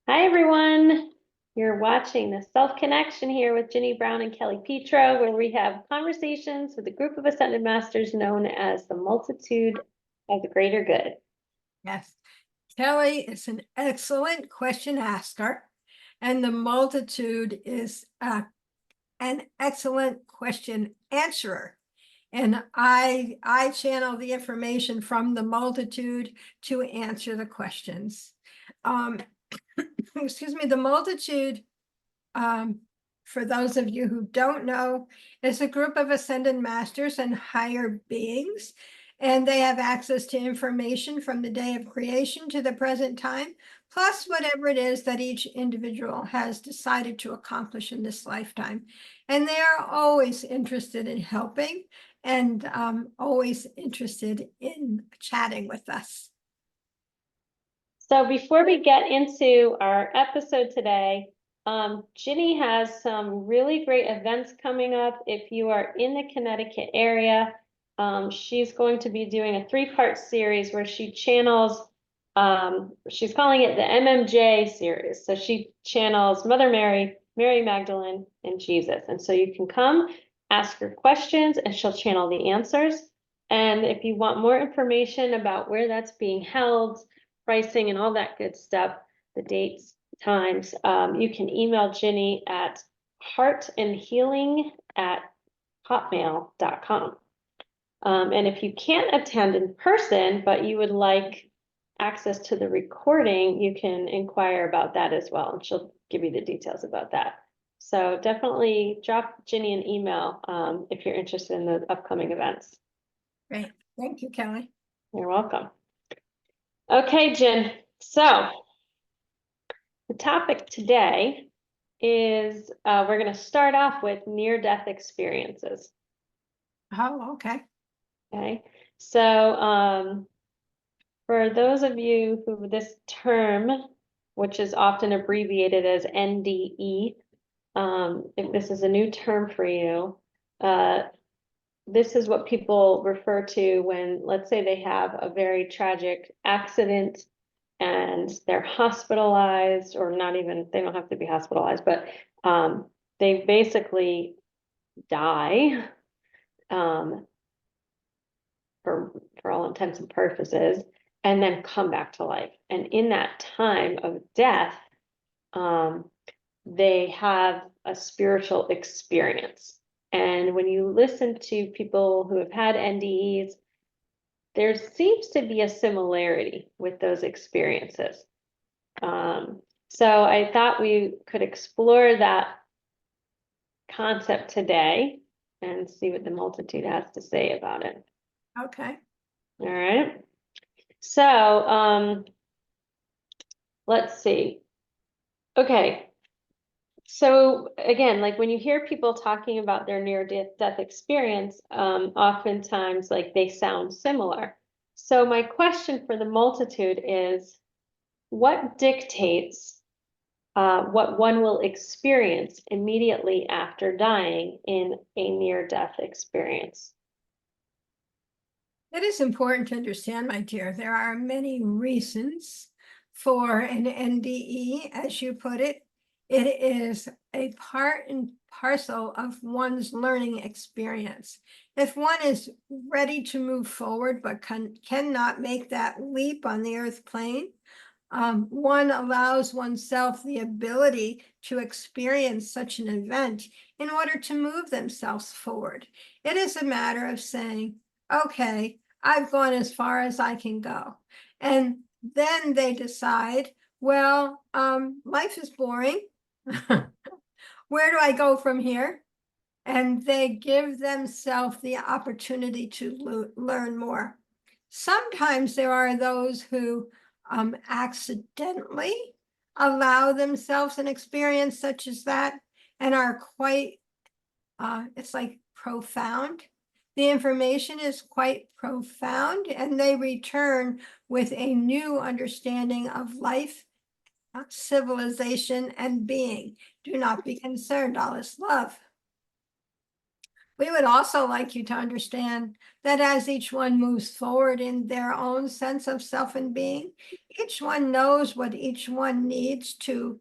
Hi, everyone. You're watching the Self Connection here with Ginny Brown and Kelly Pietro, where we have conversations with a group of ascended masters known as the multitude of the greater good. Yes, Kelly is an excellent question asker, and the multitude is an excellent question answerer. And I channel the information from the multitude to answer the questions. Excuse me, the multitude, for those of you who don't know, is a group of ascended masters and higher beings, and they have access to information from the day of creation to the present time, plus whatever it is that each individual has decided to accomplish in this lifetime. And they are always interested in helping and always interested in chatting with us. So before we get into our episode today, Ginny has some really great events coming up. If you are in the Connecticut area, she's going to be doing a 3-part series where she channels, she's calling it the MMJ series. So she channels Mother Mary, Mary Magdalene, and Jesus. And so you can come, ask her questions, and she'll channel the answers. And if you want more information about where that's being held, pricing, and all that good stuff, the dates, times, you can email Ginny at heartandhealing@hotmail.com. And if you can't attend in person, but you would like access to the recording, you can inquire about that as well, and she'll give you the details about that. So definitely drop Ginny an email if you're interested in the upcoming events. Great. Thank you, Kelly. You're welcome. Okay, Jen. So the topic today is we're going to start off with near-death experiences. Oh, okay. Okay. So for those of you who this term, which is often abbreviated as NDE, if this is a new term for you, this is what people refer to when, let's say, they have a very tragic accident and they're hospitalized, or not even, they don't have to be hospitalized, but they basically die for all intents and purposes, and then come back to life. And in that time of death, they have a spiritual experience. And when you listen to people who have had NDEs, there seems to be a similarity with those experiences. So I thought we could explore that concept today and see what the multitude has to say about it. Okay. All right. So let's see. Okay. So again, like when you hear people talking about their near-death experience, oftentimes like they sound similar. So my question for the multitude is, what dictates what one will experience immediately after dying in a near-death experience? It is important to understand, my dear, there are many reasons for an NDE, as you put it. It is a part and parcel of one's learning experience. If one is ready to move forward but cannot make that leap on the earth plane, one allows oneself the ability to experience such an event in order to move themselves forward. It is a matter of saying, okay, I've gone as far as I can go. And then they decide, well, life is boring. Where do I go from here? And they give themselves the opportunity to learn more. Sometimes there are those who accidentally allow themselves an experience such as that and are quite, it's like profound. The information is quite profound, and they return with a new understanding of life, civilization, and being. Do not be concerned, all is love. We would also like you to understand that as each one moves forward in their own sense of self and being, each one knows what each one needs to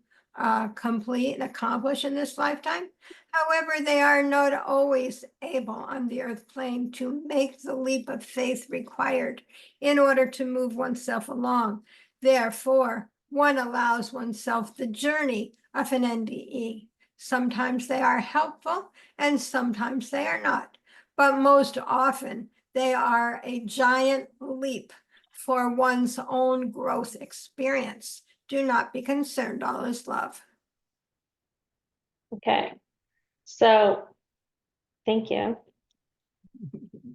complete and accomplish in this lifetime. However, they are not always able on the earth plane to make the leap of faith required in order to move oneself along. Therefore, one allows oneself the journey of an NDE. Sometimes they are helpful and sometimes they are not. But most often, they are a giant leap for one's own growth experience. Do not be concerned, all is love. Okay, so thank you.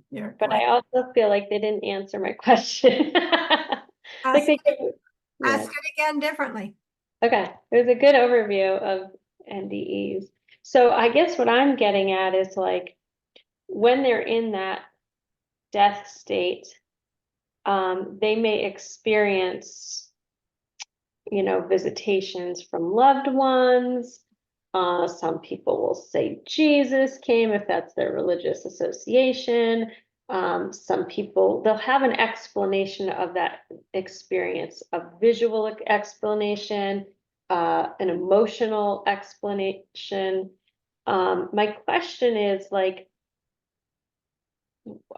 You're But quite- I also feel like they didn't answer my question. Like ask, they could, yeah. ask it again differently. Okay, it was a good overview of NDEs. So I guess what I'm getting at is like when they're in that death state, they may experience, visitations from loved ones. Some people will say Jesus came if that's their religious association. Some people, they'll have an explanation of that experience, a visual explanation, an emotional explanation. My question is like,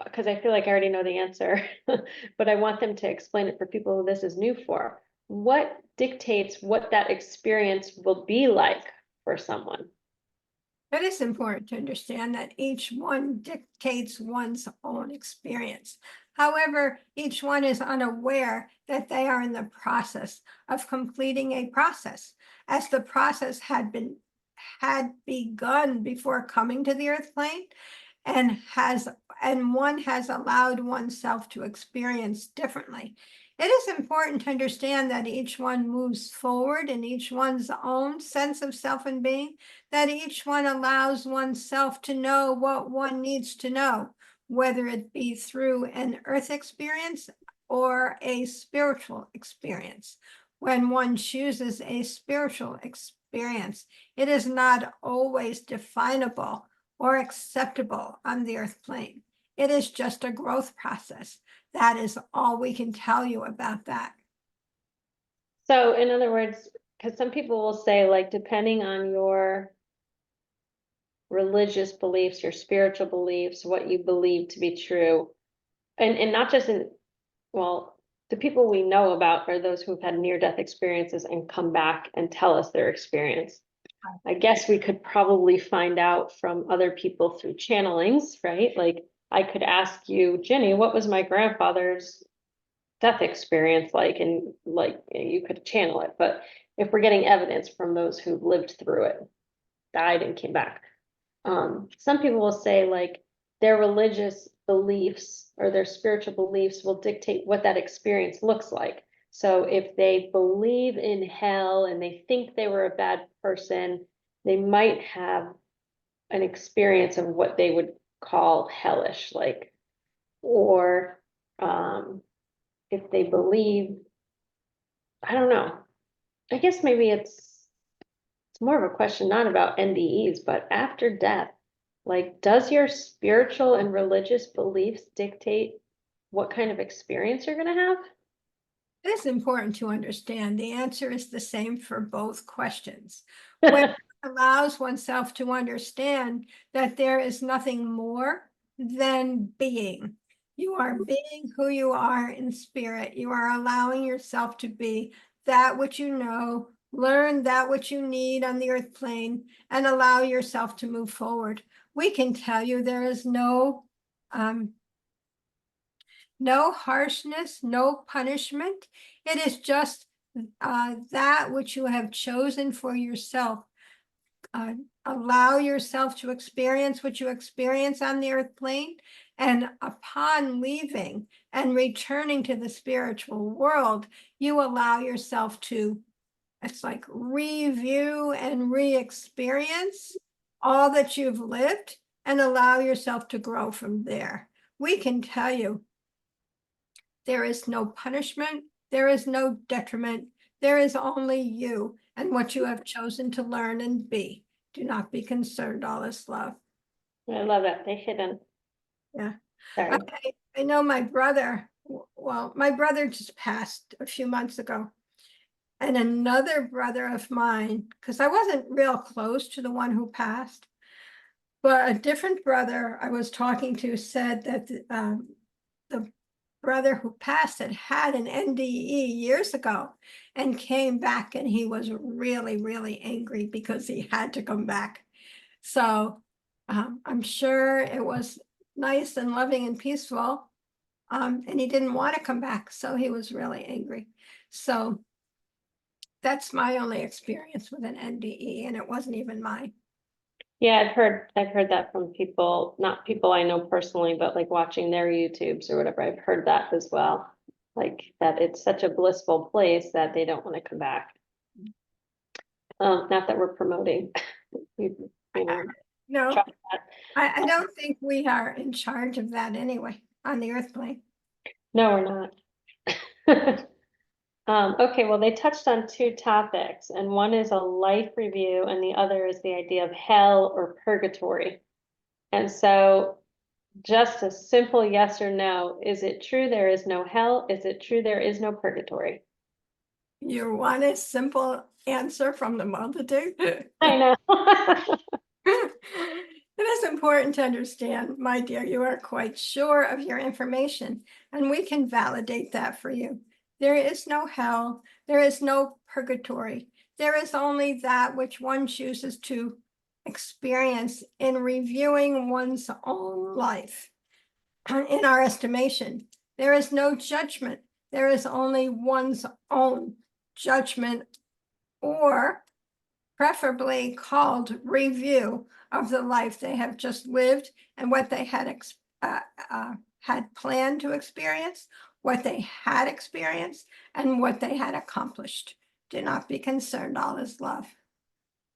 because I feel like I already know the answer, but I want them to explain it for people who this is new for. What dictates what that experience will be like for someone? It is important to understand that each one dictates one's own experience. However, each one is unaware that they are in the process of completing a process, as the process had begun before coming to the earth plane, and one has allowed oneself to experience differently. It is important to understand that each one moves forward in each one's own sense of self and being, that each one allows oneself to know what one needs to know, whether it be through an earth experience or a spiritual experience. When one chooses a spiritual experience, it is not always definable or acceptable on the earth plane. It is just a growth process. That is all we can tell you about that. So in other words, because some people will say like, depending on your religious beliefs, your spiritual beliefs, what you believe to be true, and not just in, well, the people we know about are those who've had near-death experiences and come back and tell us their experience. I guess we could probably find out from other people through channelings, right? Like I could ask you, Ginny, what was my grandfather's death experience like? And like you could channel it. But if we're getting evidence from those who've lived through it, died and came back, some people will say like their religious beliefs or their spiritual beliefs will dictate what that experience looks like. So if they believe in hell and they think they were a bad person, they might have an experience of what they would call hellish, like, or if they believe, I don't know. I guess maybe it's more of a question not about NDEs, but after death, like, does your spiritual and religious beliefs dictate what kind of experience you're gonna have? It is important to understand the answer is the same for both questions. When one allows oneself to understand that there is nothing more than being. You are being who you are in spirit. You are allowing yourself to be that which you know, learn that which you need on the earth plane, and allow yourself to move forward. We can tell you there is no harshness, no punishment. It is just that which you have chosen for yourself. Allow yourself to experience what you experience on the earth plane. And upon leaving and returning to the spiritual world, you allow yourself to, it's like review and re-experience all that you've lived and allow yourself to grow from there. We can tell you there is no punishment. There is no detriment. There is only you and what you have chosen to learn and be. Do not be concerned. All is love. I love it. They hidden. Yeah. Sorry. I know my brother, well, my brother just passed a few months ago. And another brother of mine, because I wasn't real close to the one who passed, but a different brother I was talking to said that the brother who passed had an NDE years ago and came back, and he was really, really angry because he had to come back. So I'm sure it was nice and loving and peaceful. And he didn't want to come back, so he was really angry. So that's my only experience with an NDE, and it wasn't even mine. Yeah, I've heard that from people, not people I know personally, but like watching their YouTubes or whatever. I've heard that as well. Like that it's such a blissful place that they don't want to come back. Not that we're promoting, you know, No, try that. I don't think we are in charge of that anyway on the earth plane. No, we're not. Okay, well, they touched on two topics, and one is a life review, and the other is the idea of hell or purgatory. And so, just a simple yes or no, is it true there is no hell? Is it true there is no purgatory? You want a simple answer from the multitude? I know. It is important to understand, my dear, you are quite sure of your information, and we can validate that for you. There is no hell, there is no purgatory. There is only that which one chooses to experience in reviewing one's own life. In our estimation, there is no judgment. There is only one's own judgment, or preferably called review of the life they have just lived and what they had planned to experience, what they had experienced, and what they had accomplished. Do not be concerned, all is love.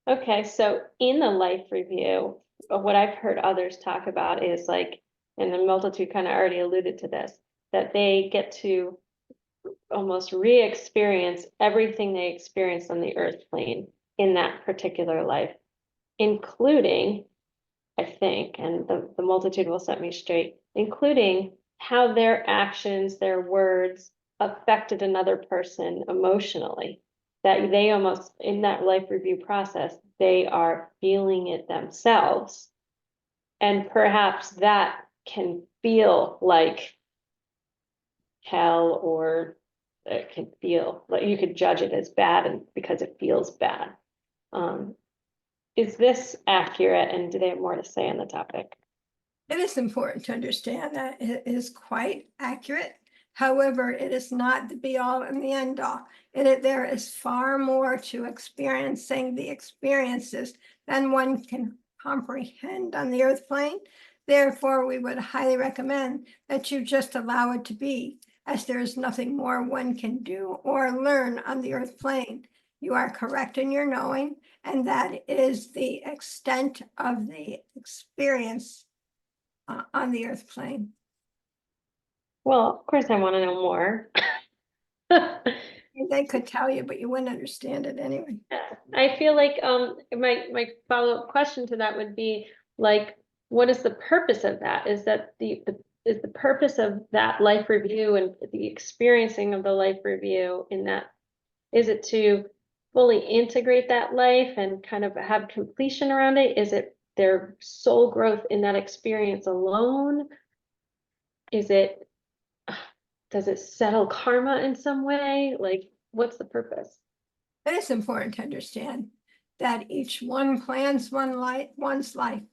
Okay, so in the life review, what I've heard others talk about is like, and the multitude kind of already alluded to this, that they get to almost re-experience everything they experienced on the earth plane in that particular life, including, I think, and the multitude will set me straight, including how their actions, their words affected another person emotionally. That they almost, in that life review process, they are feeling it themselves. And perhaps that can feel like hell, or it can feel like you could judge it as bad and because it feels bad. Is this accurate, and do they have more to say on the topic? It is important to understand that it is quite accurate. However, it is not the be all and the end all. There is far more to experiencing the experiences than one can comprehend on the earth plane. Therefore, we would highly recommend that you just allow it to be, as there is nothing more one can do or learn on the earth plane. You are correct in your knowing, and that is the extent of the experience on the earth plane. Well, of course, I want to know more. They could tell you, but you wouldn't understand it anyway. I feel like my follow-up question to that would be like, what is the purpose of that? Is that is the purpose of that life review and the experiencing of the life review in that, is it to fully integrate that life and kind of have completion around it? Is it their soul growth in that experience alone? Is it, does it settle karma in some way? Like, what's the purpose? It is important to understand that each one plans one's life.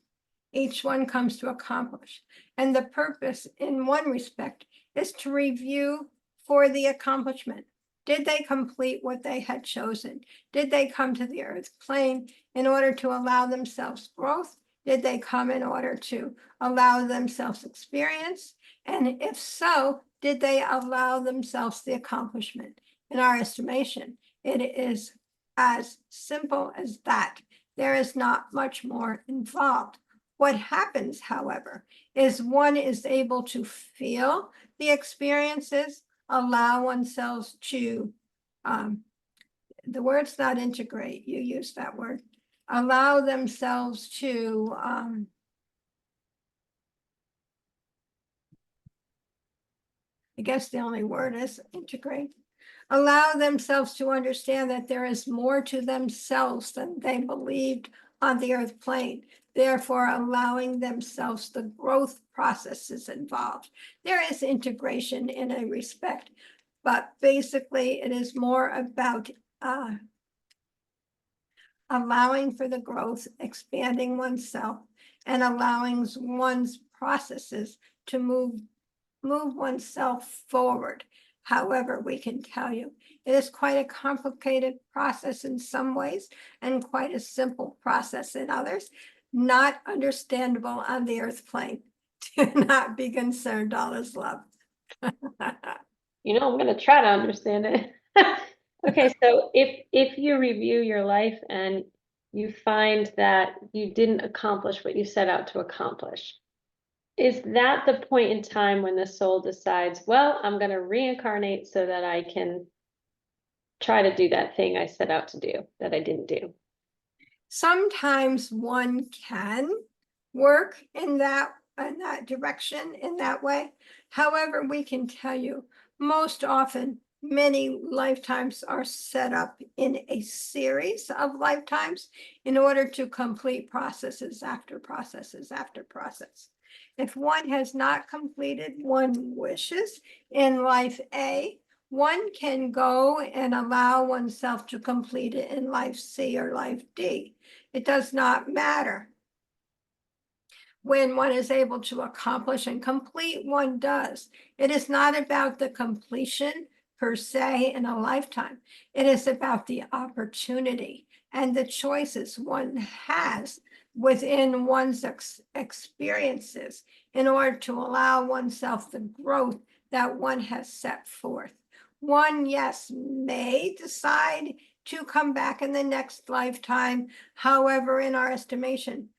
Each one comes to accomplish. And the purpose, in one respect, is to review for the accomplishment. Did they complete what they had chosen? Did they come to the earth plane in order to allow themselves growth? Did they come in order to allow themselves experience? And if so, did they allow themselves the accomplishment? In our estimation, it is as simple as that. There is not much more involved. What happens, however, is one is able to feel the experiences, allow oneself to, the word's not integrate, you use that word, allow themselves to I guess the only word is integrate. Allow themselves to understand that there is more to themselves than they believed on the earth plane, therefore allowing themselves the growth processes involved. There is integration in a respect, but basically it is more about allowing for the growth, expanding oneself, and allowing one's processes to move oneself forward. However, we can tell you, it is quite a complicated process in some ways and quite a simple process in others, not understandable on the earth plane. Do not be concerned, all is love. You know, I'm going to try to understand it. Okay, so if you review your life and you find that you didn't accomplish what you set out to accomplish, is that the point in time when the soul decides, well, I'm going to reincarnate so that I can try to do that thing I set out to do that I didn't do? Sometimes one can work in that direction in that way. However, we can tell you most often many lifetimes are set up in a series of lifetimes in order to complete processes after processes after process. If one has not completed one wishes in life A, one can go and allow oneself to complete it in life C or life D. It does not matter. When one is able to accomplish and complete, one does. It is not about the completion per se in a lifetime. It is about the opportunity and the choices one has within one's experiences in order to allow oneself the growth that one has set forth. One, yes, may decide to come back in the next lifetime. However, in our estimation,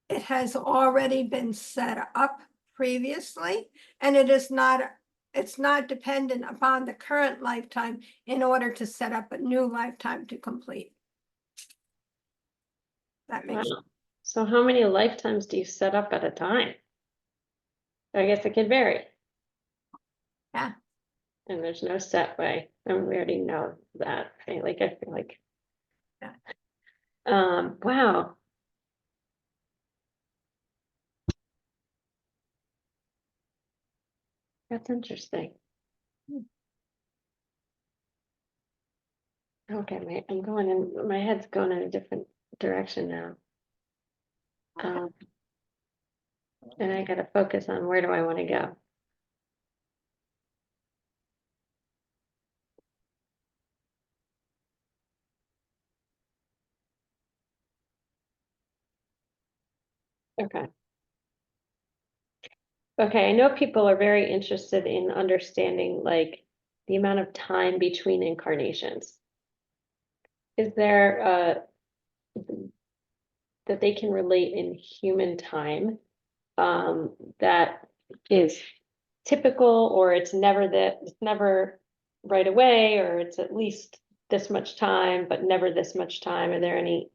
it has already been set up previously, and it's not dependent upon the current lifetime in order to set up a new lifetime to complete. That makes sense. Wow. So how many lifetimes do you set up at a time? I guess it can vary. Yeah. And there's no set way. And we already know that. I feel like. Yeah. Wow. That's interesting. Okay, my head's going in a different direction now. And I gotta focus on where do I want to go. Okay. Okay, I know people are very interested in understanding like the amount of time between incarnations. Is there that they can relate in human time that is typical, or it's never right away, or it's at least this much time, but never this much time? Are there any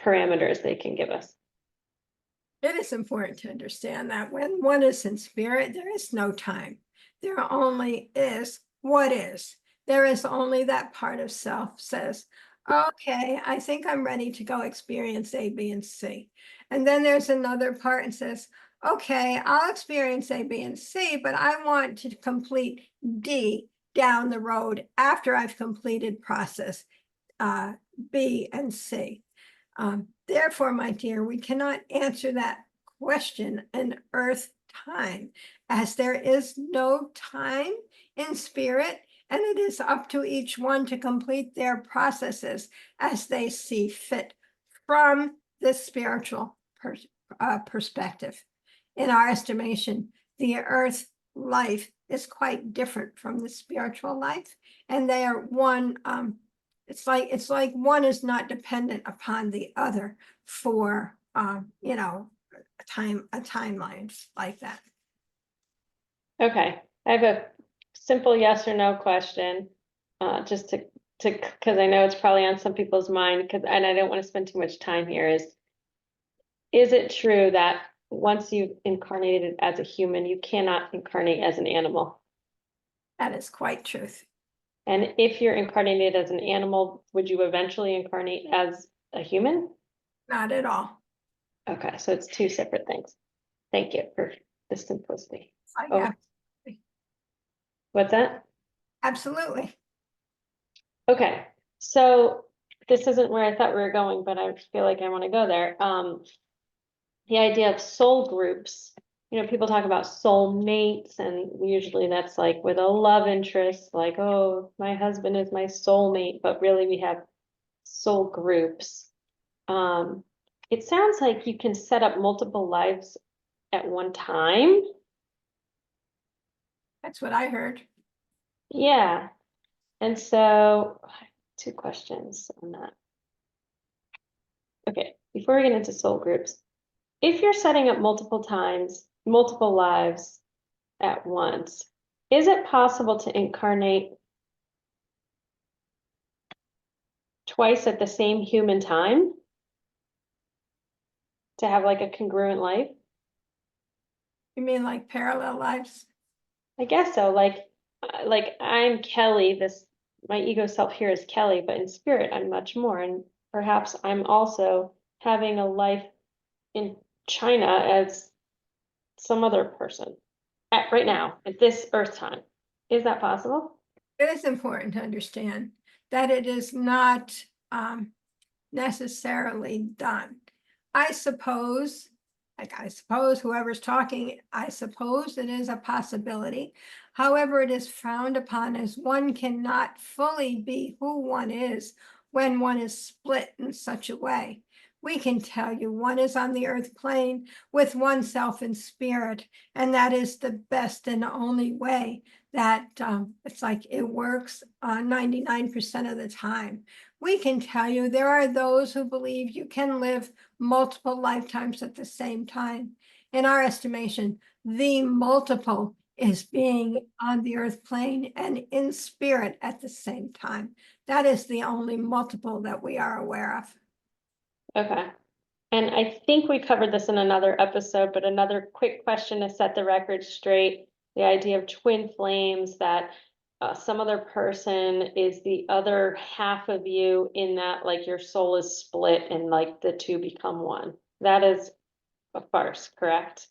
parameters they can give us? It is important to understand that when one is in spirit, there is no time. There only is what is. There is only that part of self says, okay, I think I'm ready to go experience A, B, and C. And then there's another part and says, okay, I'll experience A, B, and C, but I want to complete D down the road after I've completed process B and C. Therefore, my dear, we cannot answer that question in earth time, as there is no time in spirit, and it is up to each one to complete their processes as they see fit from the spiritual perspective. In our estimation, the earth life is quite different from the spiritual life, and they are one it's like one is not dependent upon the other for timelines like that. Okay, I have a simple yes or no question, just to because I know it's probably on some people's mind, and I don't want to spend too much time here. Is it true that once you've incarnated as a human, you cannot incarnate as an animal. That is quite truth. And if you're incarnated as an animal, would you eventually incarnate as a human? Not at all. Okay, so it's two separate things. Thank you for the simplicity. Oh, Yeah, what's that? absolutely. Okay, so this isn't where I thought we were going, but I feel like I want to go there. The idea of soul groups. You know, people talk about soul mates, and usually that's like with a love interest, like, oh, my husband is my soulmate, but really we have soul groups. It sounds like you can set up multiple lives at one time. That's what I heard. Yeah. And so, two questions on that. Okay, before we get into soul groups, if you're setting up multiple times, multiple lives at once, is it possible to incarnate twice at the same human time? To have like a congruent life? You mean like parallel lives? I guess so. Like I'm Kelly, my ego self here is Kelly, but in spirit I'm much more. And perhaps I'm also having a life in China as some other person at right now, at this Earth time. Is that possible? It is important to understand that it is not necessarily done. I suppose, whoever's talking, I suppose it is a possibility. However, it is frowned upon as one cannot fully be who one is when one is split in such a way. We can tell you one is on the earth plane with oneself in spirit, and that is the best and only way that it's like it works 99% of the time. We can tell you there are those who believe you can live multiple lifetimes at the same time. In our estimation, the multiple is being on the earth plane and in spirit at the same time. That is the only multiple that we are aware of. Okay. And I think we covered this in another episode, but another quick question to set the record straight. The idea of twin flames, that some other person is the other half of you, in that like your soul is split and like the two become one. That is a farce, correct?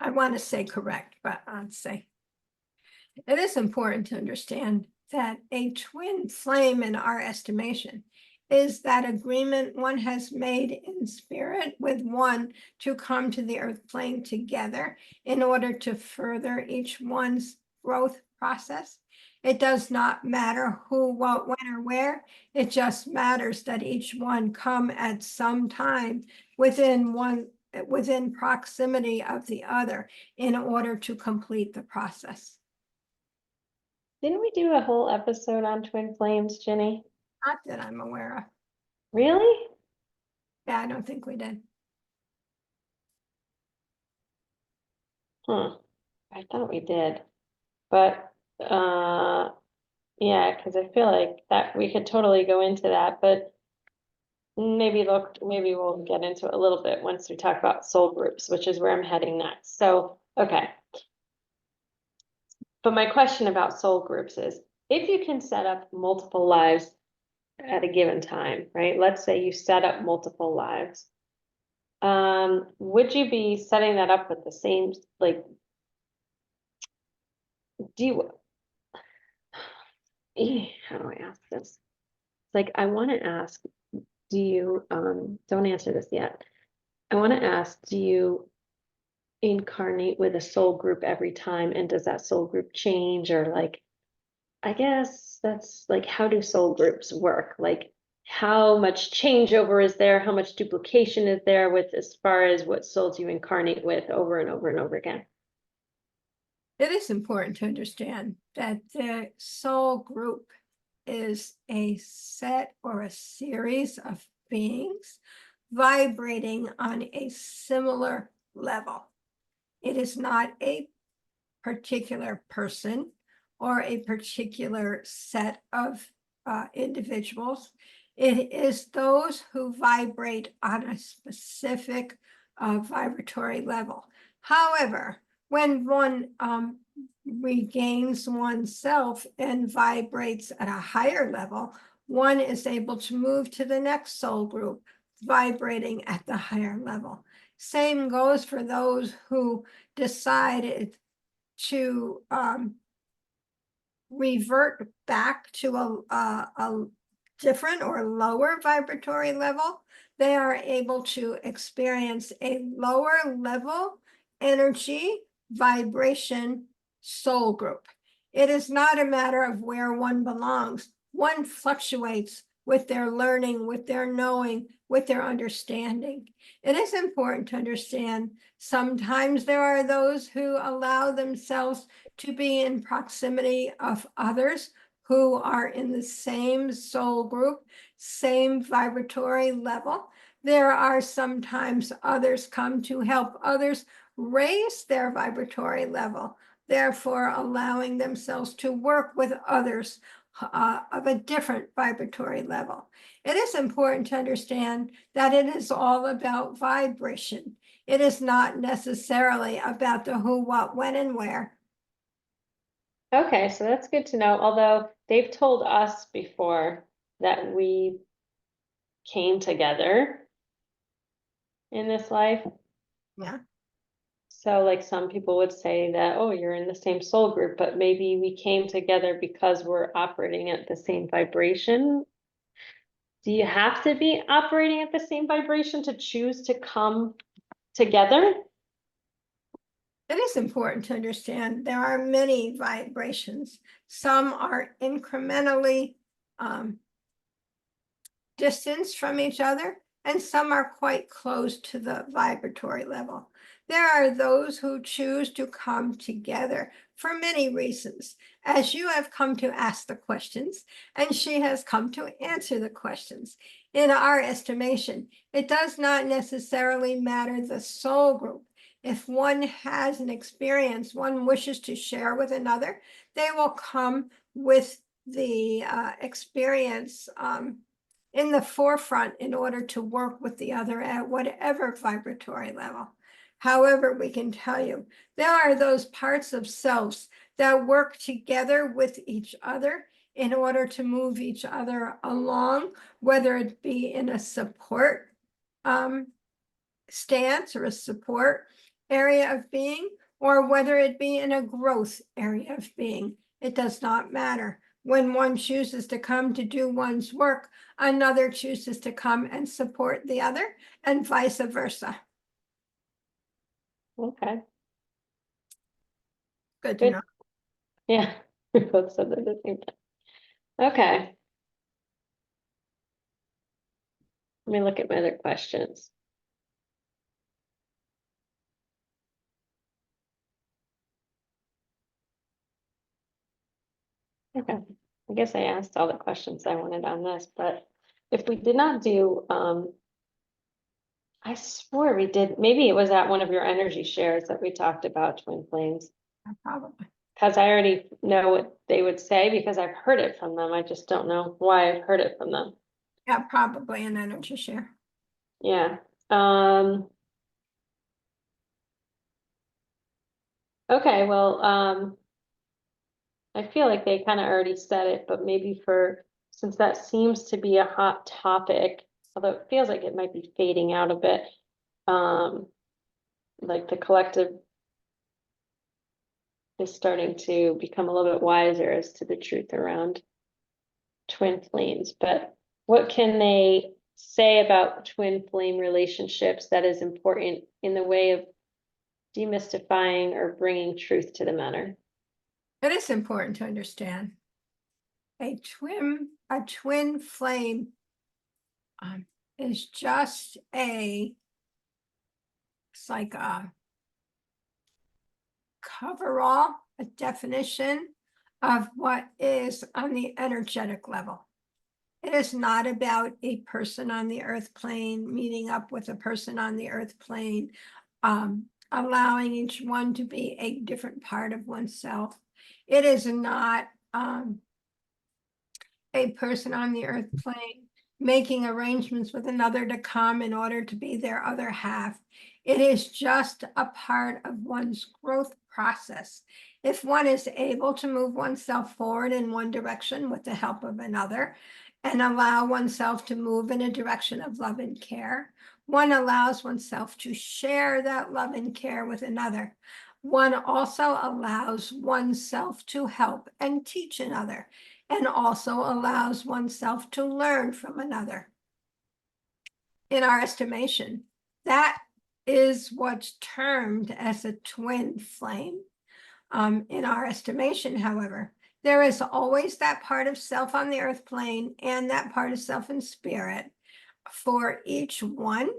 I want to say correct, but I'd say it is important to understand that a twin flame, in our estimation, is that agreement one has made in spirit with one to come to the earth plane together in order to further each one's growth process. It does not matter who, what, when, or where. It just matters that each one come at some time within proximity of the other in order to complete the process. Didn't we do a whole episode on twin flames, Ginny? Not that I'm aware of. Really? Yeah, I don't think we did. Huh. I thought we did. But yeah, because I feel like that we could totally go into that, but maybe we'll get into it a little bit once we talk about soul groups, which is where I'm heading next. So, okay. But my question about soul groups is, if you can set up multiple lives at a given time, right? Let's say you set up multiple lives. Would you be setting that up with the same, like, do you, how do I ask this? Like, I want to ask, do you, don't answer this yet. I want to ask, do you incarnate with a soul group every time? And does that soul group change? Or like, I guess that's like, how do soul groups work? Like, how much changeover is there? How much duplication is there with as far as what souls you incarnate with over and over and over again? It is important to understand that the soul group is a set or a series of beings vibrating on a similar level. It is not a particular person or a particular set of individuals. It is those who vibrate on a specific vibratory level. However, when one regains oneself and vibrates at a higher level, one is able to move to the next soul group, vibrating at the higher level. Same goes for those who decided to revert back to a different or lower vibratory level. They are able to experience a lower level energy vibration soul group. It is not a matter of where one belongs. One fluctuates with their learning, with their knowing, with their understanding. It is important to understand sometimes there are those who allow themselves to be in proximity of others who are in the same soul group, same vibratory level. There are sometimes others come to help others raise their vibratory level, therefore allowing themselves to work with others of a different vibratory level. It is important to understand that it is all about vibration. It is not necessarily about the who, what, when, and where. Okay, so that's good to know, although they've told us before that we came together in this life. Yeah. So like some people would say that, oh, you're in the same soul group, but maybe we came together because we're operating at the same vibration. Do you have to be operating at the same vibration to choose to come together? It is important to understand there are many vibrations. Some are incrementally distanced from each other, and some are quite close to the vibratory level. There are those who choose to come together for many reasons, as you have come to ask the questions, and she has come to answer the questions. In our estimation, it does not necessarily matter the soul group. If one has an experience one wishes to share with another, they will come with the experience in the forefront in order to work with the other at whatever vibratory level. However, we can tell you there are those parts of selves that work together with each other in order to move each other along, whether it be in a support stance or a support area of being, or whether it be in a growth area of being. It does not matter. When one chooses to come to do one's work, another chooses to come and support the other, and vice versa. Okay, Good to good. know. Yeah, we both said that at the same time. Okay. Let me look at my other questions. Okay, I guess I asked all the questions I wanted on this, but if we did not do, I swore we did, maybe it was at one of your energy shares that we talked about twin flames. Probably. Because I already know what they would say because I've heard it from them. I just don't know why I've heard it from them. Yeah, probably an energy share. Yeah. Okay, well, I feel like they kind of already said it, but maybe since that seems to be a hot topic, although it feels like it might be fading out a bit, like the collective is starting to become a little bit wiser as to the truth around twin flames. But what can they say about twin flame relationships that is important in the way of demystifying or bringing truth to the matter? It is important to understand a twin flame is just it's like a coverall, a definition of what is on the energetic level. It is not about a person on the earth plane meeting up with a person on the earth plane, allowing each one to be a different part of oneself. It is not a person on the earth plane making arrangements with another to come in order to be their other half. It is just a part of one's growth process. If one is able to move oneself forward in one direction with the help of another and allow oneself to move in a direction of love and care, one allows oneself to share that love and care with another. One also allows oneself to help and teach another, and also allows oneself to learn from another. In our estimation, that is what's termed as a twin flame. In our estimation, however, there is always that part of self on the earth plane and that part of self in spirit for each one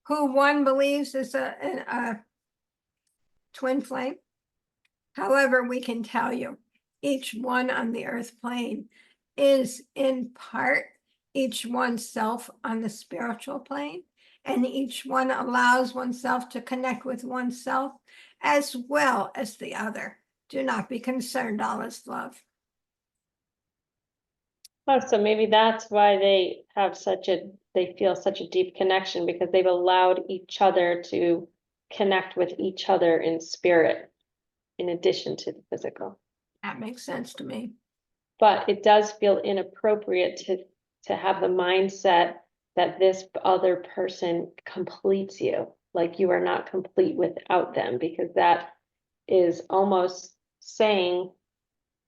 who one believes is a twin flame. However, we can tell you, each one on the earth plane is in part each one's self on the spiritual plane, and each one allows oneself to connect with oneself as well as the other. Do not be concerned, all is love. Oh, so maybe that's why they feel such a deep connection, because they've allowed each other to connect with each other in spirit, in addition to the physical. That makes sense to me. But it does feel inappropriate to have the mindset that this other person completes you, like you are not complete without them, because that is almost saying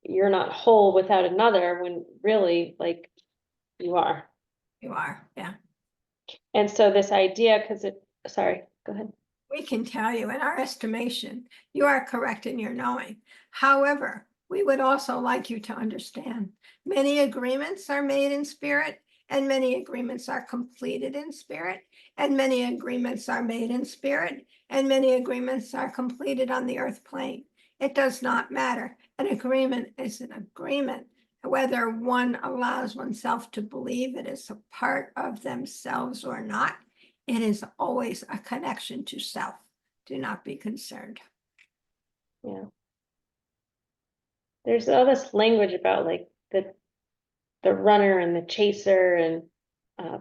you're not whole without another, when really, like, you are. You are, yeah. And so this idea, sorry, go ahead. We can tell you, in our estimation, you are correct in your knowing. However, we would also like you to understand many agreements are made in spirit, and many agreements are completed in spirit, and many agreements are made in spirit, and many agreements are completed on the earth plane. It does not matter. An agreement is an agreement. Whether one allows oneself to believe it is a part of themselves or not, it is always a connection to self. Do not be concerned. Yeah. There's all this language about like the runner and the chaser, and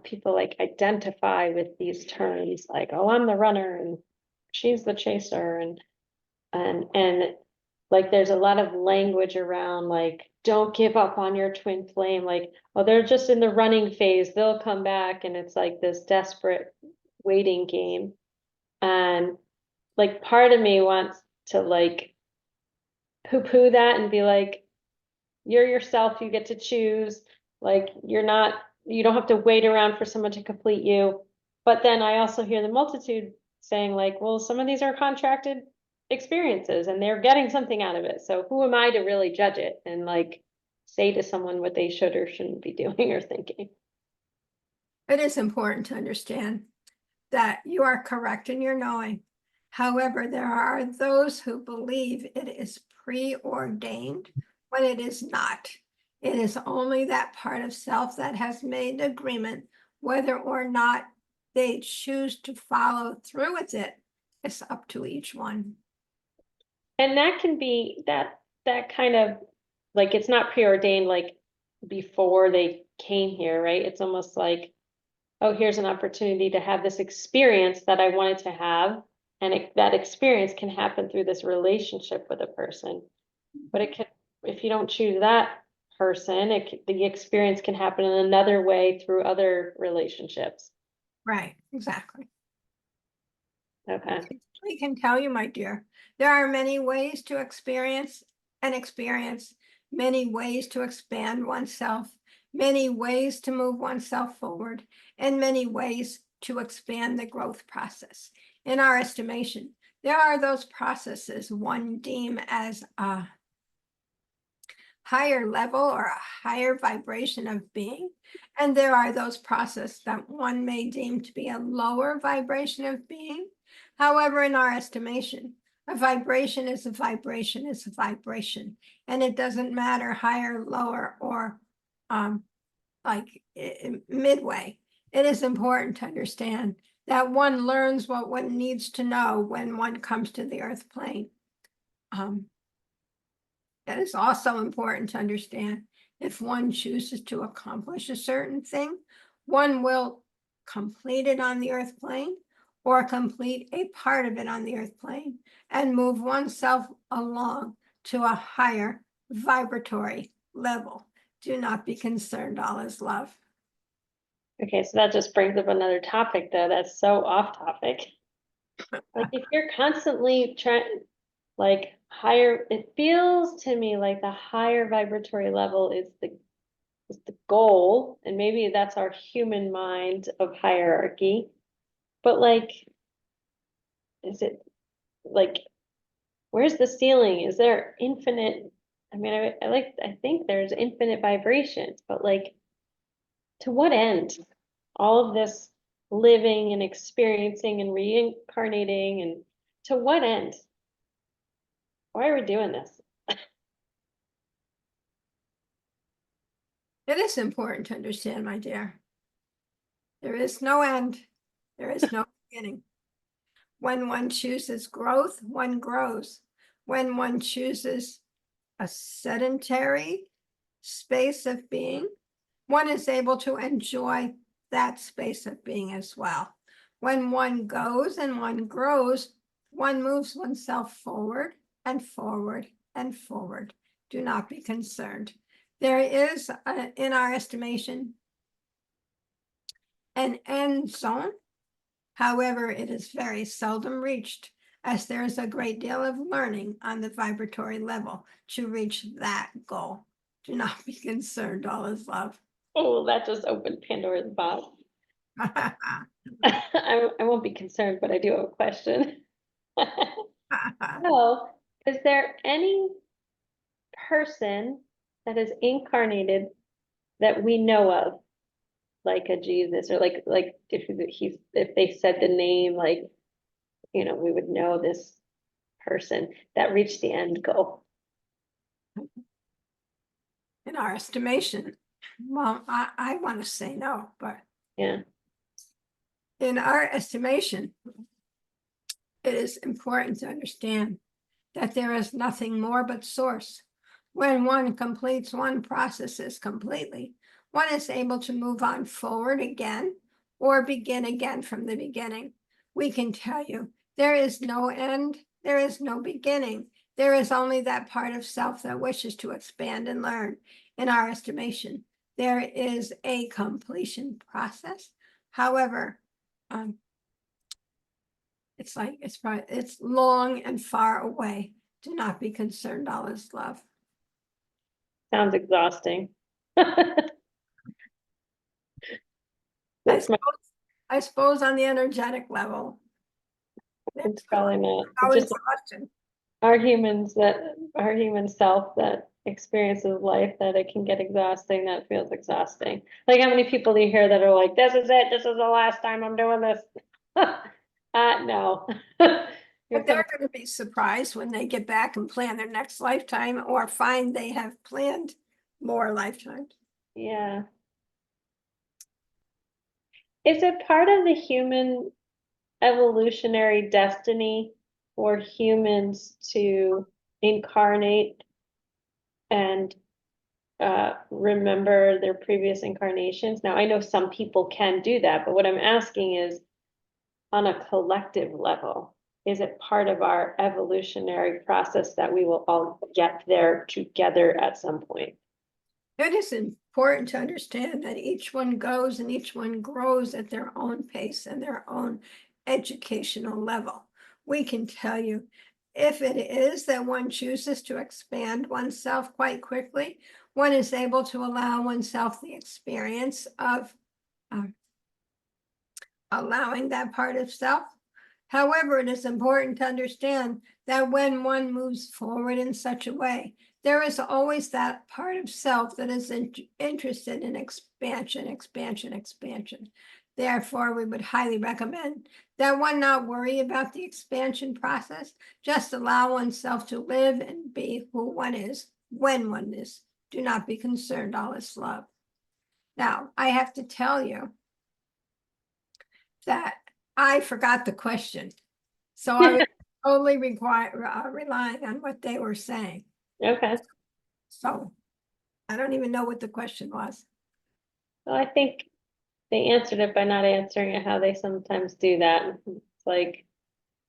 people like identify with these terms like, oh, I'm the runner and she's the chaser, and like there's a lot of language around like, don't give up on your twin flame, like, oh, they're just in the running phase, they'll come back, and it's like this desperate waiting game. And like part of me wants to like poo-poo that and be like, you're yourself, you get to choose, like you don't have to wait around for someone to complete you. But then I also hear the multitude saying like, well, some of these are contracted experiences and they're getting something out of it, so who am I to really judge it and like say to someone what they should or shouldn't be doing or thinking? It is important to understand that you are correct in your knowing. However, there are those who believe it is preordained when it is not. It is only that part of self that has made an agreement. Whether or not they choose to follow through with it, it's up to each one. And that can be that kind of like, it's not preordained like before they came here, right? It's almost like, oh, here's an opportunity to have this experience that I wanted to have. And that experience can happen through this relationship with a person. But it can, if you don't choose that person, the experience can happen in another way through other relationships. Right, exactly. Okay. We can tell you, my dear, there are many ways to experience, many ways to expand oneself, many ways to move oneself forward, and many ways to expand the growth process. In our estimation, there are those processes one deem as a higher level or a higher vibration of being, and there are those processes that one may deem to be a lower vibration of being. However, in our estimation, a vibration is a vibration is a vibration, and it doesn't matter higher, lower, or midway. It is important to understand that one learns what one needs to know when one comes to the earth plane. It is also important to understand if one chooses to accomplish a certain thing, One will complete it on the earth plane or complete a part of it on the earth plane and move oneself along to a higher vibratory level. Do not be concerned, all is love. Okay, so that just brings up another topic though, that's so off topic. Like if you're constantly trying, like higher, it feels to me like the higher vibratory level is the goal, and maybe that's our human mind of hierarchy. But like, is it like, where's the ceiling? Is there infinite? I mean, I think there's infinite vibrations, but like, to what end? All of this living and experiencing and reincarnating, and to what end? Why are we doing this? It is important to understand, my dear. There is no end. There is no beginning. When one chooses growth, one grows. When one chooses a sedentary space of being, one is able to enjoy that space of being as well. When one goes and one grows, one moves oneself forward and forward and forward. Do not be concerned. There is, in our estimation, an end zone. However, it is very seldom reached, as there is a great deal of learning on the vibratory level to reach that goal. Do not be concerned, all is love. Oh, that just opened Pandora's box. I won't be concerned, but I do have a question. So, is there any person that is incarnated that we know of, like a Jesus, or like if they said the name, like, we would know this person that reached the end goal? In our estimation, well, I want to say no, but Yeah. in our estimation, it is important to understand that there is nothing more but source. When one completes one processes completely, one is able to move on forward again or begin again from the beginning. We can tell you there is no end, there is no beginning. There is only that part of self that wishes to expand and learn. In our estimation, there is a completion process. However, it's long and far away. Do not be concerned, all is love. Sounds exhausting. I That's my, suppose, I suppose on the energetic level, it's probably not. It's always just a question. our human self that experiences life, that it can get exhausting, that feels exhausting. Like, how many people do you hear that are like, this is it, this is the last time I'm doing this? No. You're But they're coming, going to be surprised when they get back and plan their next lifetime or find they have planned more lifetimes. yeah. Is it part of the human evolutionary destiny for humans to incarnate and remember their previous incarnations? Now, I know some people can do that, but what I'm asking is, on a collective level, is it part of our evolutionary process that we will all get there together at some point? It is important to understand that each one goes and each one grows at their own pace and their own educational level. We can tell you if it is that one chooses to expand oneself quite quickly, one is able to allow oneself the experience of allowing that part of self. However, it is important to understand that when one moves forward in such a way, there is always that part of self that is interested in expansion, expansion, expansion. Therefore, we would highly recommend that one not worry about the expansion process, just allow oneself to live and be who one is when one is. Do not be concerned, all is love. Now, I have to tell you that I forgot the question. So I was totally relying on what they were saying. Okay. So I don't even know what the question was. Well, I think they answered it by not answering it how they sometimes do that. It's like,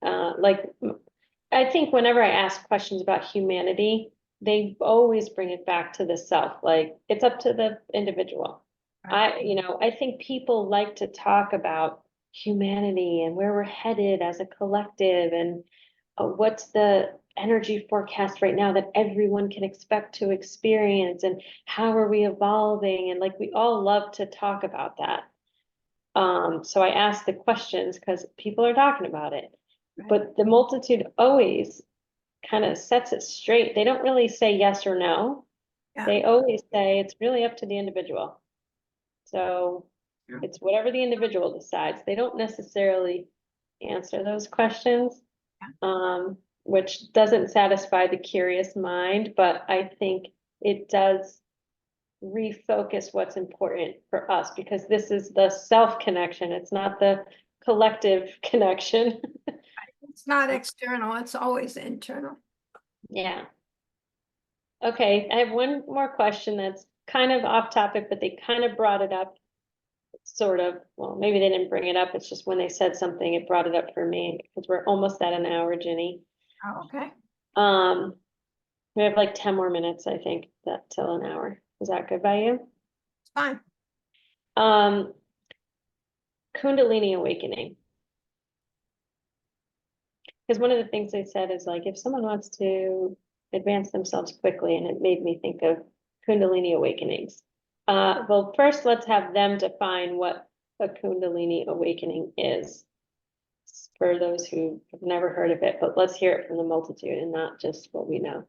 I think whenever I ask questions about humanity, they always bring it back to the self, like it's up to the individual. I think people like to talk about humanity and where we're headed as a collective and what's the energy forecast right now that everyone can expect to experience and how are we evolving, and like we all love to talk about that. So I ask the questions because people are talking about it, but the multitude always kind of sets it straight. They don't really say yes or no. Yeah. They always say it's really up to the individual. So Yeah. it's whatever the individual decides. They don't necessarily answer those questions, which doesn't satisfy the curious mind, but I think it does refocus what's important for us because this is the self connection. It's not the collective connection. It's not external, it's always internal. Yeah. Okay, I have one more question that's kind of off topic, but they kind of brought it up. Sort of, well, maybe they didn't bring it up. It's just when they said something, it brought it up for me because we're almost at an hour, Ginny. Oh, okay. We have like 10 more minutes, I think, that till an hour. Is that good by you? It's fine. Kundalini awakening. Because one of the things they said is like, if someone wants to advance themselves quickly, and it made me think of Kundalini awakenings. Well, first, let's have them define what a Kundalini awakening is for those who have never heard of it, but let's hear it from the multitude and not just what we know.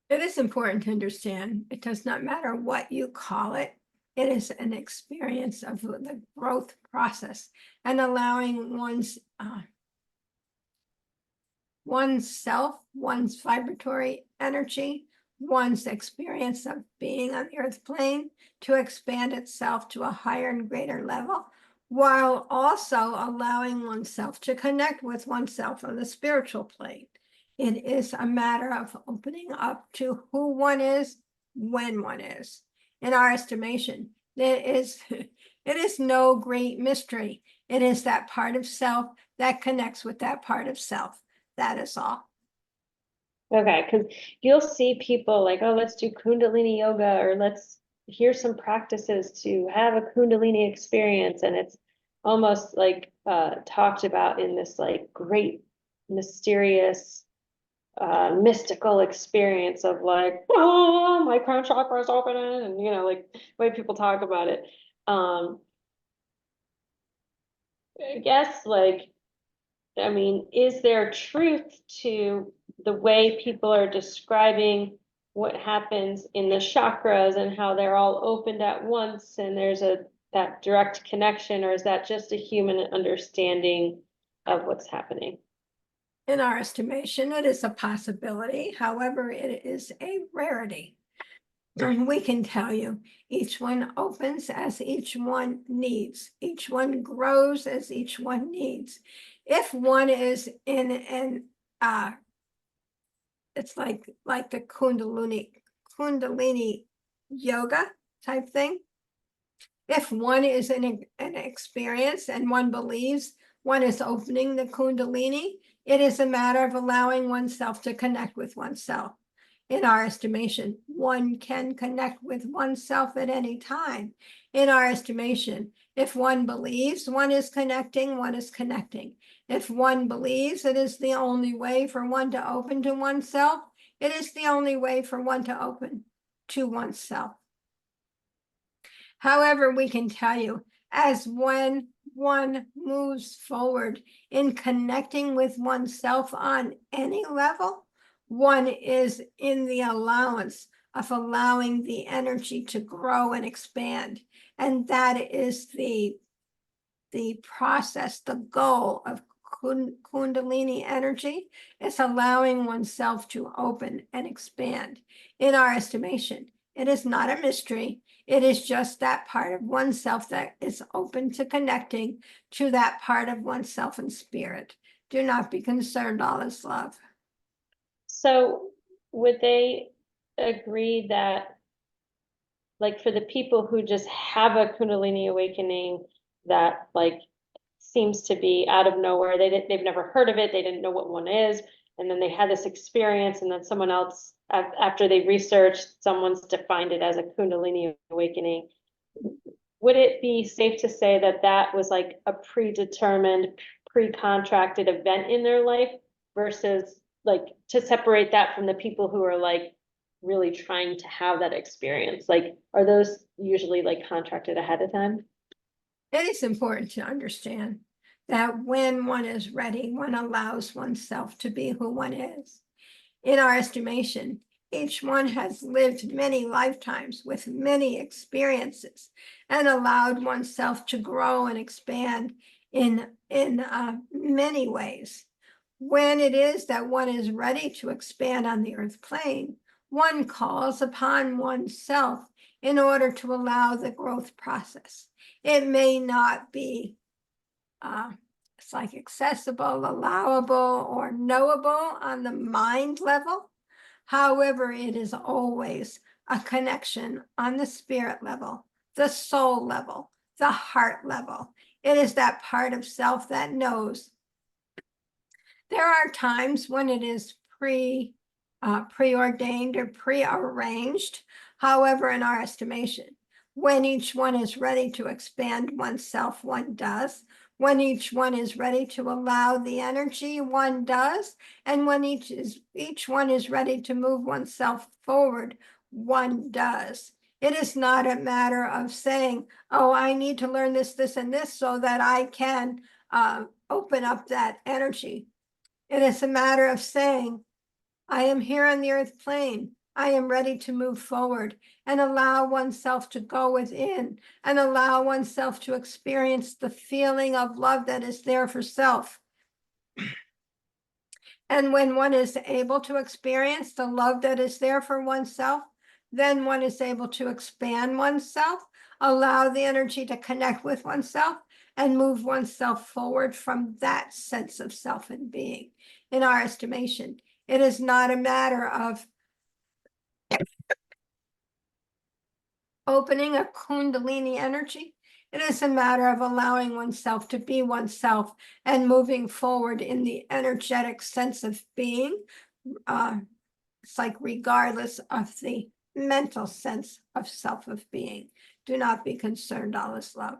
It is important to understand it does not matter what you call it. It is an experience of the growth process and allowing oneself, one's vibratory energy, one's experience of being on the earth plane to expand itself to a higher and greater level, while also allowing oneself to connect with oneself on the spiritual plane. It is a matter of opening up to who one is, when one is. In our estimation, it is no great mystery. It is that part of self that connects with that part of self. That is all. Okay, because you'll see people like, oh, let's do Kundalini yoga, or let's hear some practices to have a Kundalini experience. And it's almost like talked about in this like great, mysterious, mystical experience of like, oh, my crown chakra is opening, and like the way people talk about it. I guess like, I mean, is there truth to the way people are describing what happens in the chakras and how they're all opened at once and there's that direct connection, or is that just a human understanding of what's happening? In our estimation, it is a possibility. However, it is a rarity. And we can tell you, each one opens as each one needs. Each one grows as each one needs. If one is in an it's like the Kundalini yoga type thing. If one is in an experience and one believes one is opening the Kundalini, it is a matter of allowing oneself to connect with oneself. In our estimation, one can connect with oneself at any time. In our estimation, if one believes one is connecting, one is connecting. If one believes it is the only way for one to open to oneself, it is the only way for one to open to oneself. However, we can tell you, as when one moves forward in connecting with oneself on any level, one is in the allowance of allowing the energy to grow and expand. And that is the process, the goal of Kundalini energy is allowing oneself to open and expand. In our estimation, it is not a mystery. It is just that part of oneself that is open to connecting to that part of oneself in spirit. Do not be concerned, all is love. So would they agree that like for the people who just have a Kundalini awakening that like seems to be out of nowhere, they've never heard of it, they didn't know what one is, and then they had this experience, and then someone else, after they researched, someone's defined it as a Kundalini awakening. Would it be safe to say that that was like a predetermined, pre-contracted event in their life versus like to separate that from the people who are like really trying to have that experience? Like, are those usually like contracted ahead of time? It is important to understand that when one is ready, one allows oneself to be who one is. In our estimation, each one has lived many lifetimes with many experiences and allowed oneself to grow and expand in many ways. When it is that one is ready to expand on the earth plane, one calls upon oneself in order to allow the growth process. It may not be it's like accessible, allowable, or knowable on the mind level. However, it is always a connection on the spirit level, the soul level, the heart level. It is that part of self that knows. There are times when it is preordained or prearranged. However, in our estimation, when each one is ready to expand oneself, one does. When each one is ready to allow the energy, one does. And when each one is ready to move oneself forward, one does. It is not a matter of saying, oh, I need to learn this, this, and this so that I can open up that energy. It is a matter of saying, I am here on the earth plane. I am ready to move forward and allow oneself to go within and allow oneself to experience the feeling of love that is there for self. And when one is able to experience the love that is there for oneself, then one is able to expand oneself, allow the energy to connect with oneself, and move oneself forward from that sense of self and being. In our estimation, it is not a matter of opening a Kundalini energy. It is a matter of allowing oneself to be oneself and moving forward in the energetic sense of being. It's like regardless of the mental sense of self of being. Do not be concerned, all is love.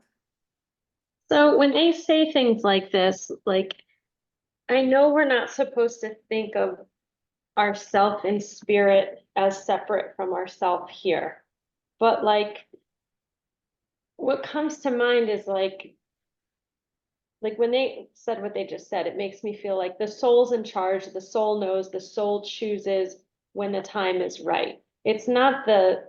So when they say things like this, like, I know we're not supposed to think of ourself in spirit as separate from ourself here, but like, what comes to mind is like when they said what they just said, it makes me feel like the soul's in charge, the soul knows, the soul chooses when the time is right. It's not the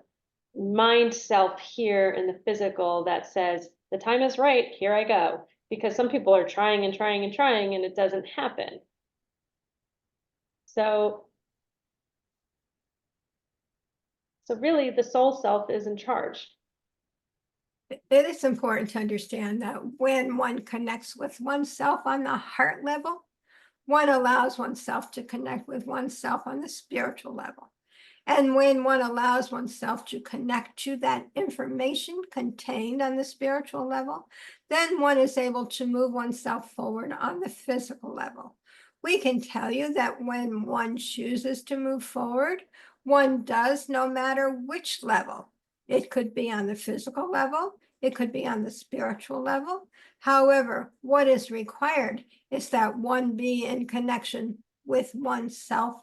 mind self here in the physical that says, the time is right, here I go. Because some people are trying and trying and trying and it doesn't happen. So really the soul self is in charge. It is important to understand that when one connects with oneself on the heart level, one allows oneself to connect with oneself on the spiritual level. And when one allows oneself to connect to that information contained on the spiritual level, then one is able to move oneself forward on the physical level. We can tell you that when one chooses to move forward, one does no matter which level. It could be on the physical level, it could be on the spiritual level. However, what is required is that one be in connection with oneself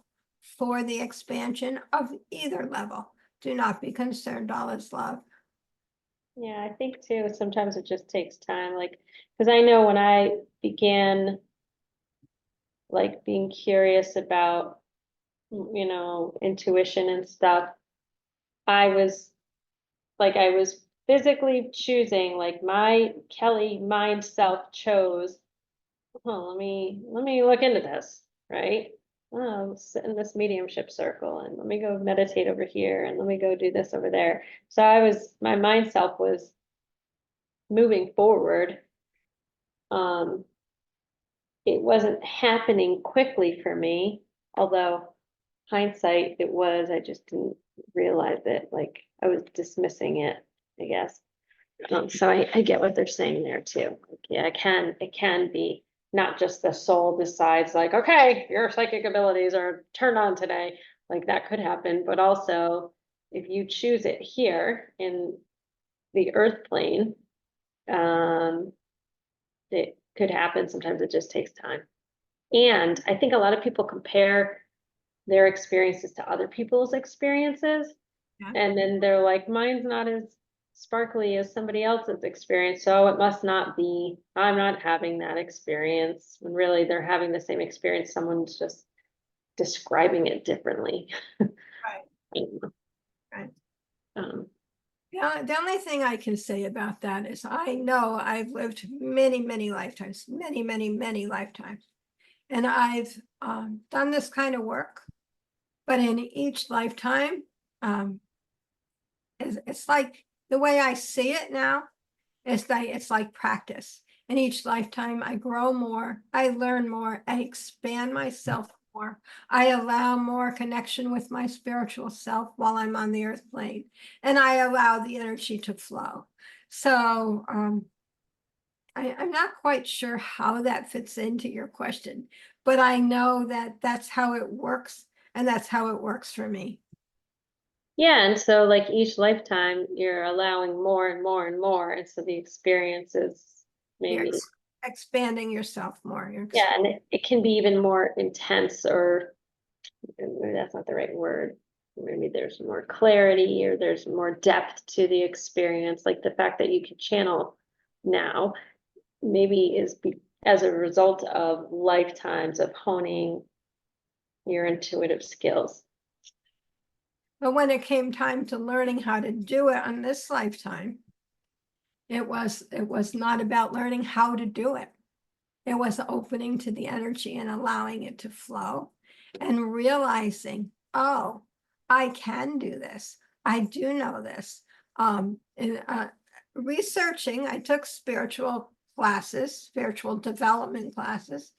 for the expansion of either level. Do not be concerned, all is love. Yeah, I think too, sometimes it just takes time, like, because I know when I began like being curious about, you know, intuition and stuff, I was physically choosing, like my Kelly mind self chose, oh, let me look into this, right? Oh, sit in this mediumship circle and let me go meditate over here and let me go do this over there. So my mind self was moving forward. It wasn't happening quickly for me, although hindsight, it was, I just didn't realize it, like, I was dismissing it, I guess. So I get what they're saying there too. Like, yeah, it can be not just the soul decides like, okay, your psychic abilities are turned on today. Like that could happen, but also if you choose it here in the earth plane, um, it could happen. Sometimes it just takes time. And I think a lot of people compare their experiences to other people's experiences. Yeah. And then they're like, mine's not as sparkly as somebody else's experience, so it must not be, I'm not having that experience. When really they're having the same experience, someone's just describing it differently. Right, right. Um, Yeah, the only thing I can say about that is I know I've lived many, many lifetimes, many, many, many lifetimes. And I've done this kind of work, but in each lifetime, it's like the way I see it now, it's like practice. In each lifetime, I grow more, I learn more, I expand myself more. I allow more connection with my spiritual self while I'm on the earth plane, and I allow the energy to flow. So I'm not quite sure how that fits into your question, but I know that that's how it works, and that's how it works for me. yeah, and so like each lifetime, you're allowing more and more and more, and so the experience is You're maybe, expanding yourself more. yeah, and it can be even more intense, or maybe that's not the right word. Maybe there's more clarity or there's more depth to the experience. Like the fact that you can channel now maybe as a result of lifetimes of honing your intuitive skills. But when it came time to learning how to do it on this lifetime, it was not about learning how to do it. It was opening to the energy and allowing it to flow and realizing, oh, I can do this. I do know this. And researching, I took spiritual classes, spiritual development classes.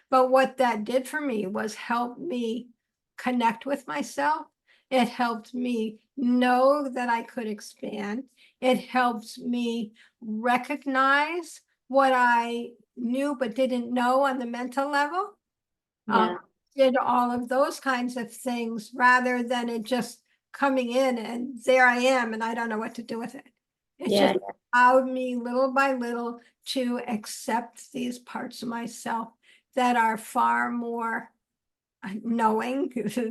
But what that did for me was help me connect with myself. It helped me know that I could expand. It helped me recognize what I knew but didn't know on the mental level. Yeah. Did all of those kinds of things rather than it just coming in and there I am and I don't know what to do with it. It Yeah. just allowed me little by little to accept these parts of myself that are far more knowing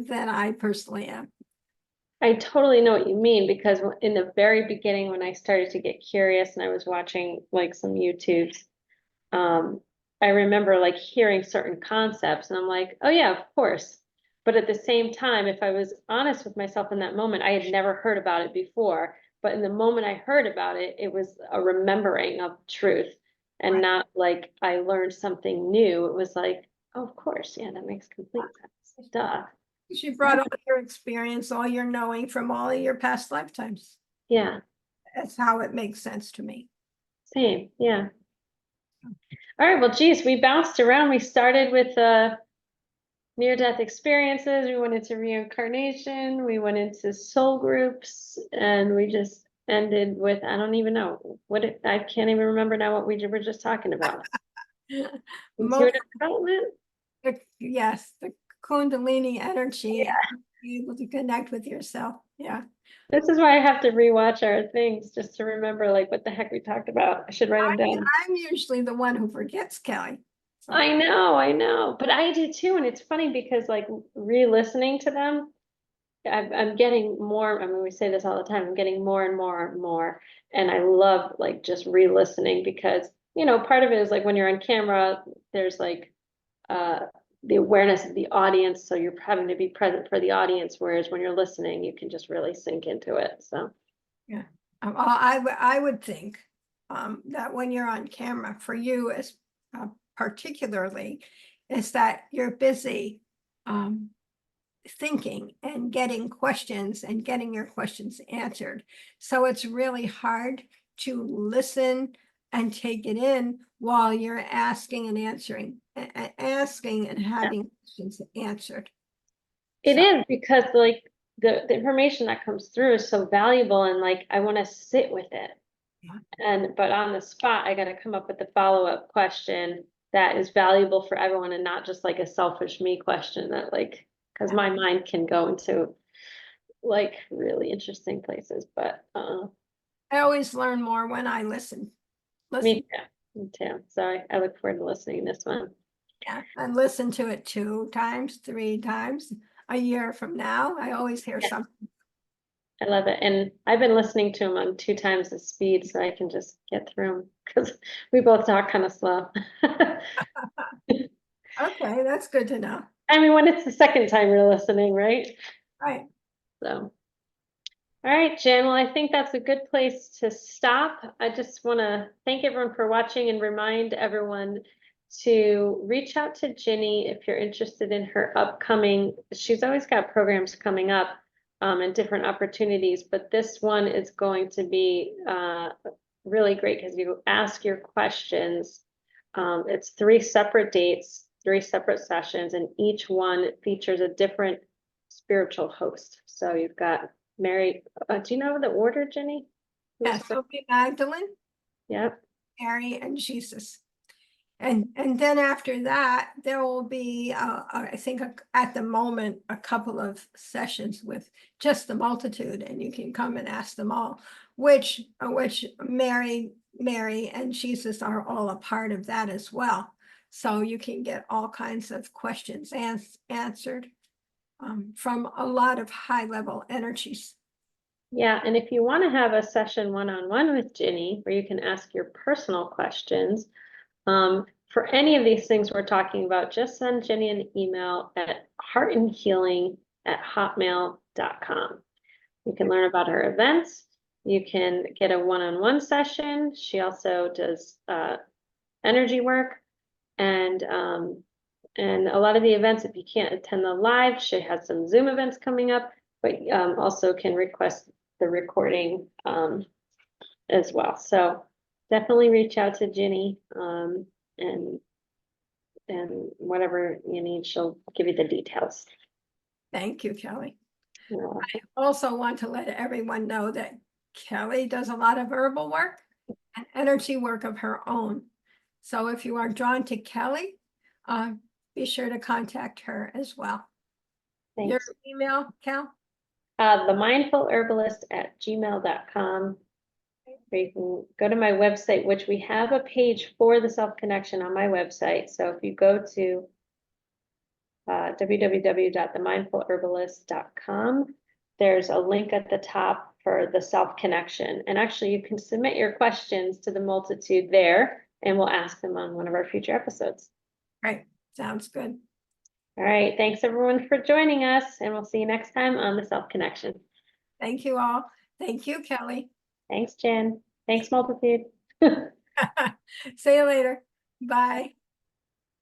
than I personally am. I totally know what you mean, because in the very beginning, when I started to get curious and I was watching like some YouTubes, I remember like hearing certain concepts and I'm like, oh yeah, of course. But at the same time, if I was honest with myself in that moment, I had never heard about it before. But in the moment I heard about it, it was a remembering of truth and Right. not like I learned something new. It was like, oh, of course, yeah, that makes complete sense. Duh. You brought all your experience, all your knowing from all of your past lifetimes. Yeah, That's how it makes sense to me. same. Yeah. All right, well, geez, we bounced around. We started with near-death experiences, we went into reincarnation, we went into soul groups, and we just ended with, I don't even know I can't even remember now what we were just talking about. Most, Intuitive development? yes, the Kundalini energy, Yeah. be able to connect with yourself. Yeah. This is why I have to rewatch our things just to remember like what the heck we talked about. I should write them down. I'm usually the one who forgets, Kelly. So, I know, but I do too, and it's funny because like re-listening to them, I'm getting more, I mean, we say this all the time, I'm getting more and more and more. And I love like just re-listening because, part of it is like when you're on camera, there's like the awareness of the audience. So you're having to be present for the audience. Whereas when you're listening, you can just really sink into it. So yeah. I would think that when you're on camera, for you as particularly, is that you're busy thinking and getting questions and getting your questions answered. So it's really hard to listen and take it in while you're asking and answering, asking and having questions answered. It So, is because like the information that comes through is so valuable and like I want to sit with it. yeah. But on the spot, I got to come up with a follow-up question that is valuable for everyone and not just like a selfish me question that like, because my mind can go into like really interesting places, but I always learn more when I listen. me Listen, too, me too. So I look forward to listening to this one. yeah, and listen to it 2 times, 3 times. A year from now, I always hear Yeah, something. I love it. And I've been listening to them on 2 times the speed so I can just get through them because we both talk kind of slow. Okay, that's good to know. I mean, when it's the second time you're listening, right? Right. So. All right, Jen. Well, I think that's a good place to stop. I just want to thank everyone for watching and remind everyone to reach out to Ginny if you're interested in her upcoming. She's always got programs coming up and different opportunities, but this one is going to be really great because you ask your questions. It's 3 separate dates, 3 separate sessions, and each one features a different spiritual host. So you've got Mary, do you know the order, Jenny? Yeah, Sophie Magdalene, Yep. Mary, and Jesus. And then after that, there will be, I think at the moment, a couple of sessions with just the multitude, and you can come and ask them all, which Mary and Jesus are all a part of that as well. So you can get all kinds of questions answered from a lot of high level energies. Yeah, and if you want to have a session one-on-one with Ginny where you can ask your personal questions, for any of these things we're talking about, just send Ginny an email at heartandhealing@hotmail.com. You can learn about her events. You can get a one-on-one session. She also does energy work and a lot of the events, if you can't attend the live, she has some Zoom events coming up, but also can request the recording as well. So definitely reach out to Ginny and whatever you need, she'll give you the details. Thank you, Kelly. You're welcome. I also want to let everyone know that Kelly does a lot of herbal work and energy work of her own. So if you are drawn to Kelly, be sure to contact her as well. Your Thanks. email, Cal? TheMindfulHerbalist@gmail.com. Or you can go to my website, which we have a page for the self-connection on my website. So if you go to www.themindfulherbalist.com, there's a link at the top for the self-connection. And actually, you can submit your questions to the multitude there, and we'll ask them on one of our future episodes. Right, sounds good. All right, thanks everyone for joining us, and we'll see you next time on the self-connection. Thank you all. Thank you, Kelly. Thanks, Jen. Thanks, multitude. See you later. Bye.